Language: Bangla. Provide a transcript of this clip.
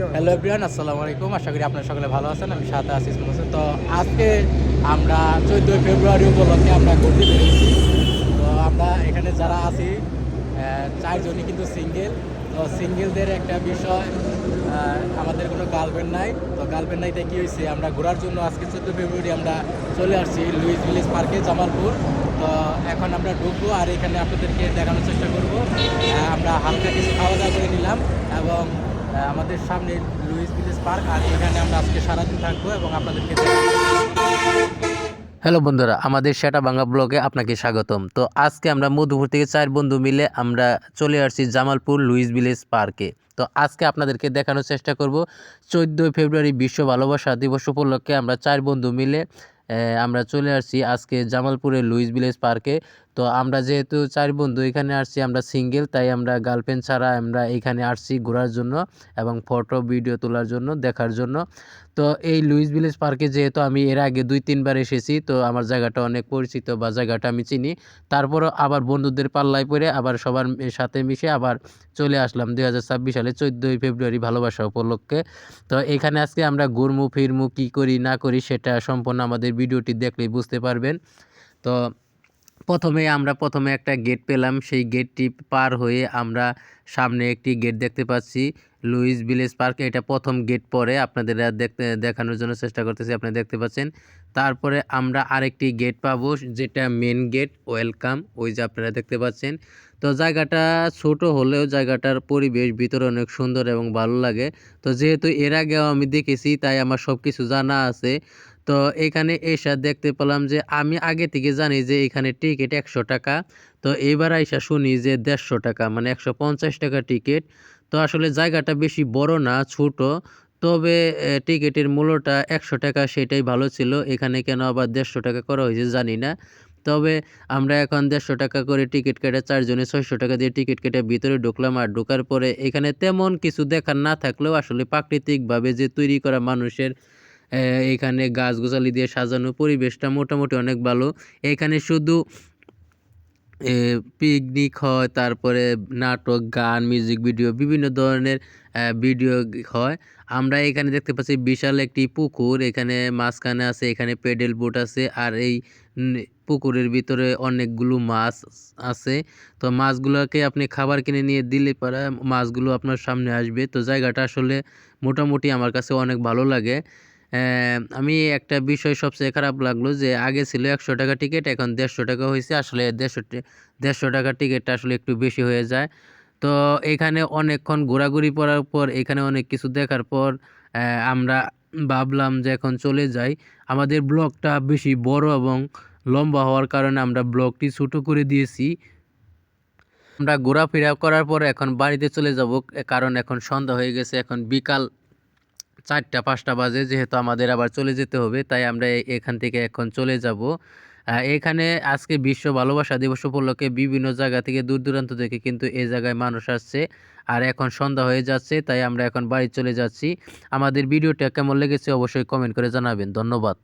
হ্যালো এভরিওয়ান, আসসালামু আলাইকুম। আশা করি আপনারা সকলে ভালো আছেন। আমি সাথে আছি ইসমত হোসেন। তো আজকে আমরা 14 ফেব্রুয়ারি উপলক্ষে আমরা ঘুরতে বেরিয়েছি। তো আমরা এখানে যারা আছি চারজনই কিন্তু সিঙ্গেল। তো সিঙ্গেলদের একটা বিষয়, আমাদের কোনো গার্লফ্রেন্ড নাই। তো গার্লফ্রেন্ড নাইতে কী হয়েছে, আমরা ঘোরার জন্য আজকে 14 ফেব্রুয়ারি আমরা চলে আসছি লুইস ভিলেজ পার্কে, জামালপুর। তো এখন আমরা ঢুকবো আর এখানে আপনাদেরকে দেখানোর চেষ্টা করব। আমরা হালকা কিছু খাওয়া দাওয়া করে নিলাম এবং আমাদের সামনে লুইস ভিলেজ পার্ক, আর এখানে আমরা আজকে সারাদিন থাকবো এবং আপনাদেরকে হ্যালো বন্ধুরা, আমাদের সেটা বাংলা ব্লগে আপনাকে স্বাগতম। তো আজকে আমরা মধুপুর থেকে 4 বন্ধু মিলে আমরা চলে আসছি জামালপুর লুইস ভিলেজ পার্কে। তো আজকে আপনাদেরকে দেখানোর চেষ্টা করব 14 ফেব্রুয়ারি বিশ্ব ভালোবাসা দিবস উপলক্ষে আমরা 4 বন্ধু মিলে আমরা চলে আসছি আজকে জামালপুরের লুইস ভিলেজ পার্কে। তো আমরা যেহেতু 4 বন্ধু এখানে আসছি, আমরা সিঙ্গেল, তাই আমরা গার্লফ্রেন্ড ছাড়া আমরা এখানে আসছি ঘোরার জন্য এবং ফটো ভিডিও তোলার জন্য, দেখার জন্য। তো এই লুইস ভিলেজ পার্কে যেহেতু আমি এর আগে 2-3 বার এসেছি, তো আমার জায়গাটা অনেক পরিচিত বা জায়গাটা আমি চিনি। তারপরও আবার বন্ধুদের পাল্লায় পড়ে আবার সবার সাথে মিশে আবার চলে আসলাম 2026 সালে 14 ফেব্রুয়ারি ভালোবাসা উপলক্ষে। তো এখানে আজকে আমরা ঘুরমু ফিরমু, কী করি না করি সেটা সম্পূর্ণ আমাদের ভিডিওটি দেখলেই বুঝতে পারবেন। তো প্রথমে একটা গেট পেলাম, সেই গেটটি পার হয়ে আমরা সামনে একটি গেট দেখতে পাচ্ছি লুইস ভিলেজ পার্কে। এটা প্রথম গেট, পরে আপনাদের দেখানোর জন্য চেষ্টা করতেছি, আপনারা দেখতে পাচ্ছেন। তারপরে আমরা আরেকটি গেট পাবো, যেটা মেন গেট, ওয়েলকাম, ওই যে আপনারা দেখতে পাচ্ছেন। তো জায়গাটা ছোট হলেও জায়গাটার পরিবেশ ভিতরে অনেক সুন্দর এবং ভালো লাগে। তো যেহেতু এর আগেও আমি দেখেছি, তাই আমার সব কিছু জানা আছে। তো এখানে এসে দেখতে পেলাম যে আমি আগে থেকে জানি যে এখানে টিকিট 100 টাকা। তো এবার আইসা শুনি যে 150 টাকা, মানে 150 টাকা টিকিট। তো আসলে জায়গাটা বেশি বড় না, ছোট। তবে টিকিটের মূল্যটা 100 টাকা, সেটাই ভালো ছিল। এখানে কেন আবার 150 টাকা করা হয়েছে জানি না। তবে আমরা এখন 150 টাকা করে টিকিট কেটে 4 জনে 600 টাকা দিয়ে টিকিট কেটে ভিতরে ঢুকলাম। আর ঢোকার পরে এখানে তেমন কিছু দেখার না থাকলেও আসলে প্রাকৃতিকভাবে যে তৈরি করা মানুষের এখানে গাছগাছালি দিয়ে সাজানো পরিবেশটা মোটামুটি অনেক ভালো। এখানে শুধু পিকনিক হয়, তারপরে নাটক, গান, মিউজিক ভিডিও, বিভিন্ন ধরনের ভিডিও হয়। আমরা এখানে দেখতে পাচ্ছি বিশাল একটি পুকুর, এখানে মাঝখানে আছে, এখানে প্যাডেল বোট আছে। আর এই পুকুরের ভিতরে অনেকগুলো মাছ আছে। তো মাছগুলোকে আপনি খাবার কিনে নিয়ে দিলে পরে মাছগুলো আপনার সামনে আসবে। তো জায়গাটা আসলে মোটামুটি আমার কাছে অনেক ভালো লাগে। আমি একটা বিষয় সবচেয়ে খারাপ লাগলো যে আগে ছিল 100 টাকা টিকিট, এখন 150 টাকা হয়েছে। আসলে 150 টাকার টিকিটটা আসলে একটু বেশি হয়ে যায়। তো এখানে অনেকক্ষণ ঘোরাঘুরি করার পর, এখানে অনেক কিছু দেখার পর আমরা ভাবলাম যে এখন চলে যাই। আমাদের ব্লগটা বেশি বড় এবং লম্বা হওয়ার কারণে আমরা ব্লগটি ছোট করে দিয়েছি। আমরা ঘোরাফেরা করার পর এখন বাড়িতে চলে যাব, কারণ এখন সন্ধ্যা হয়ে গেছে, এখন বিকাল 4টা-5টা বাজে। যেহেতু আমাদের আবার চলে যেতে হবে, তাই আমরা এখান থেকে এখন চলে যাব। এখানে আজকে বিশ্ব ভালোবাসা দিবস উপলক্ষে বিভিন্ন জায়গা থেকে, দূর দূরান্ত থেকে কিন্তু এই জায়গায় মানুষ আসছে। আর এখন সন্ধ্যা হয়ে যাচ্ছে, তাই আমরা এখন বাড়ি চলে যাচ্ছি। আমাদের ভিডিওটা কেমন লেগেছে অবশ্যই কমেন্ট করে জানাবেন। ধন্যবাদ।